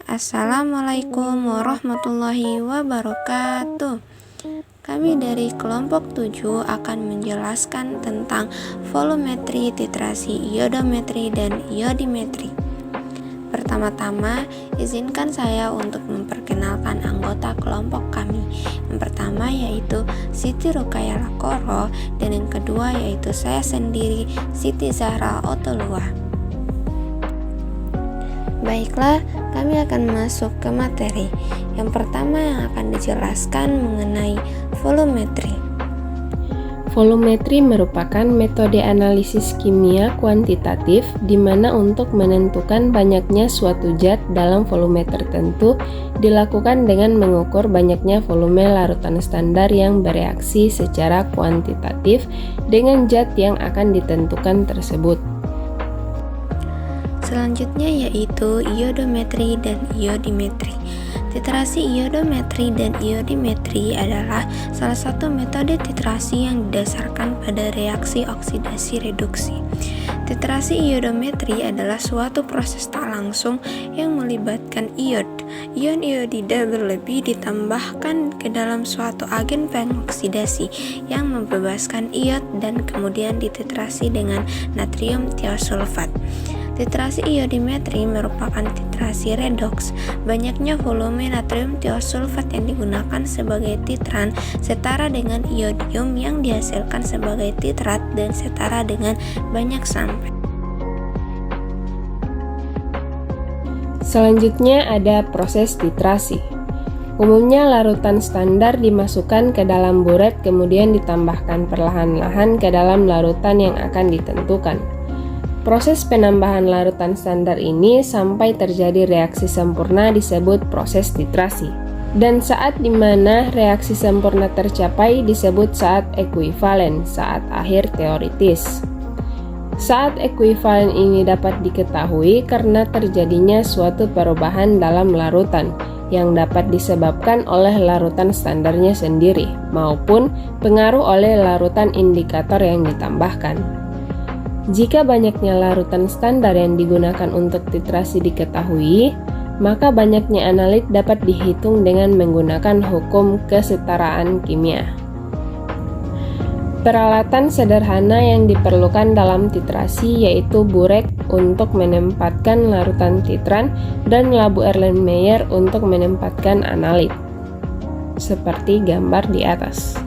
Assalamualaikum warahmatullahi wabarakatuh. Kami dari kelompok 7 akan menjelaskan tentang volumetri, titrasi, iodometri, dan iodimetri. Pertama-tama, izinkan saya untuk memperkenalkan anggota kelompok kami. Yang pertama yaitu Siti Rukayah Lakoro, dan yang kedua yaitu saya sendiri, Siti Zahra Otoluwa. Baiklah, kami akan masuk ke materi. Yang pertama yang akan dijelaskan mengenai volumetri. Volumetri merupakan metode analisis kimia kuantitatif di mana untuk menentukan banyaknya suatu zat dalam volume tertentu dilakukan dengan mengukur banyaknya volume larutan standar yang bereaksi secara kuantitatif dengan zat yang akan ditentukan tersebut. Selanjutnya yaitu iodometri dan iodimetri. Titrasi, iodometri, dan iodimetri adalah salah satu metode titrasi yang didasarkan pada reaksi oksidasi reduksi. Titrasi iodometri adalah suatu proses tak langsung yang melibatkan iod. Ion iodida berlebih ditambahkan ke dalam suatu agen pengoksidasi yang membebaskan iod dan kemudian dititrasi dengan natrium tiosulfat. Titrasi iodimetri merupakan titrasi redoks. Banyaknya volume natrium tiosulfat yang digunakan sebagai titran setara dengan iodium yang dihasilkan sebagai titrat dan setara dengan banyak sampai. Selanjutnya ada proses titrasi. Umumnya larutan standar dimasukkan ke dalam buret kemudian ditambahkan perlahan-lahan ke dalam larutan yang akan ditentukan. Proses penambahan larutan standar ini sampai terjadi reaksi sempurna disebut proses titrasi. Dan saat dimana reaksi sempurna tercapai disebut saat ekuivalen, saat akhir teoritis. Saat ekuivalen ini dapat diketahui karena terjadinya suatu perubahan dalam larutan yang dapat disebabkan oleh larutan standarnya sendiri maupun pengaruh oleh larutan indikator yang ditambahkan. Jika banyaknya larutan standar yang digunakan untuk titrasi diketahui, maka banyaknya analit dapat dihitung dengan menggunakan hukum kesetaraan kimia. Peralatan sederhana yang diperlukan dalam titrasi yaitu burek untuk menempatkan larutan titran dan labu Erlenmeyer untuk menempatkan analit, seperti gambar di atas.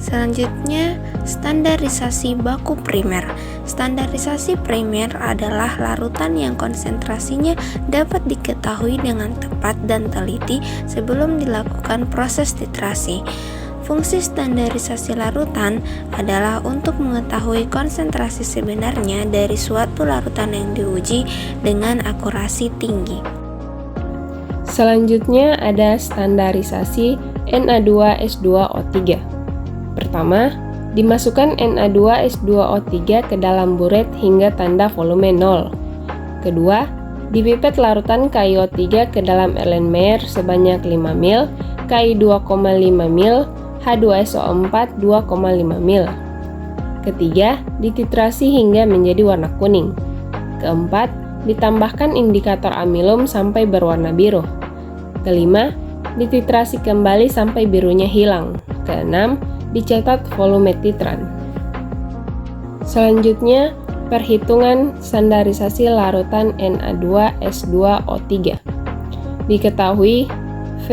Selanjutnya, standarisasi baku primer. Standarisasi primer adalah larutan yang konsentrasinya dapat diketahui dengan tepat dan teliti sebelum dilakukan proses titrasi. Fungsi standarisasi larutan adalah untuk mengetahui konsentrasi sebenarnya dari suatu larutan yang diuji dengan akurasi tinggi. Selanjutnya ada standarisasi Na2S2O3. Pertama, dimasukkan Na2S2O3 ke dalam buret hingga tanda volume 0. Kedua, dipipet larutan KiO3 ke dalam Erlenmeyer sebanyak 5 ml, Ki 2,5 ml, H2SO4 2,5 ml. Ketiga, dititrasi hingga menjadi warna kuning. Keempat, ditambahkan indikator amilum sampai berwarna biru. Kelima, dititrasi kembali sampai birunya hilang. Keenam, dicatat volume titran. Selanjutnya, perhitungan standarisasi larutan Na2S2O3. Diketahui V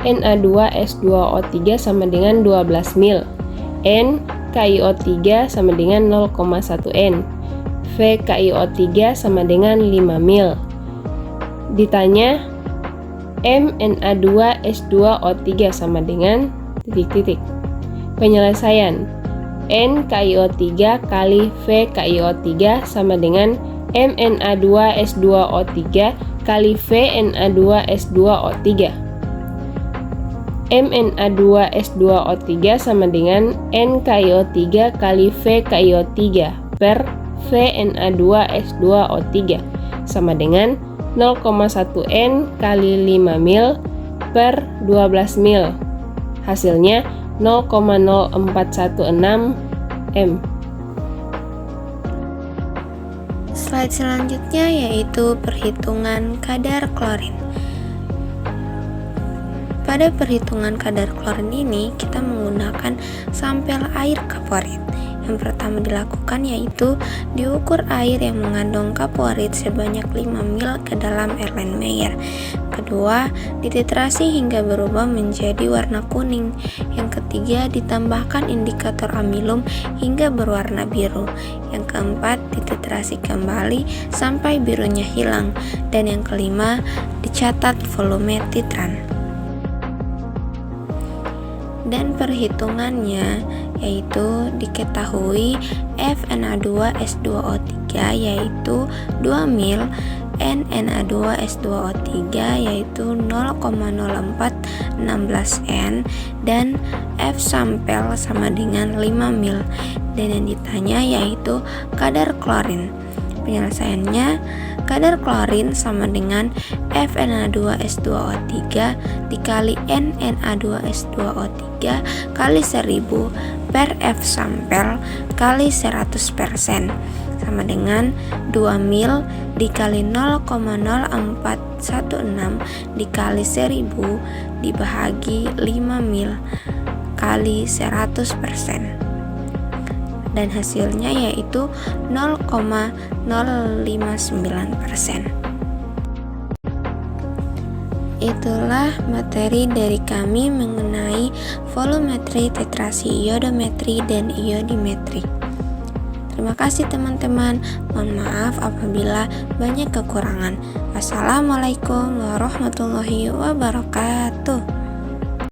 Na2S2O3 sama dengan 12 ml, N KiO3 sama dengan 0,1 N, V KiO3 sama dengan 5 ml. Ditanya, M Na2S2O3 sama dengan titik-titik. Penyelesaian, N KiO3 kali V KiO3 sama dengan MNA2S2O3 kali V Na2S2O3. MNA2S2O3 sama dengan N KiO3 kali V KiO3 per V Na2S2O3 sama dengan 0,1 N kali 5 ml per 12 ml. Hasilnya 0,0416 M. Slide selanjutnya yaitu perhitungan kadar klorin. Pada perhitungan kadar klorin ini, kita menggunakan sampel air kaporit. Yang pertama dilakukan yaitu diukur air yang mengandung kaporit sebanyak 5 ml ke dalam Erlenmeyer. Kedua, dititrasi hingga berubah menjadi warna kuning. Yang ketiga, ditambahkan indikator amilum hingga berwarna biru. Yang keempat, dititrasi kembali sampai birunya hilang. Dan yang kelima, dicatat volume titran. Dan perhitungannya yaitu diketahui FNA2S2O3 yaitu 2 ml, NNA2S2O3 yaitu 0,0416 N, dan F sampel sama dengan 5 ml. Dan yang ditanya yaitu kadar klorin. Penyelesaiannya, kadar klorin sama dengan FNA2S2O3 dikali NNA2S2O3 kali 1000 per F sampel kali 100% sama dengan 2 ml dikali 0,0416 dikali 1000 dibahagi 5 ml kali 100%. Dan hasilnya yaitu 0,059%. Itulah materi dari kami mengenai volumetri, titrasi, iodometri, dan iodimetri. Terima kasih teman-teman. Mohon maaf apabila banyak kekurangan. Wassalamualaikum warahmatullahi wabarakatuh.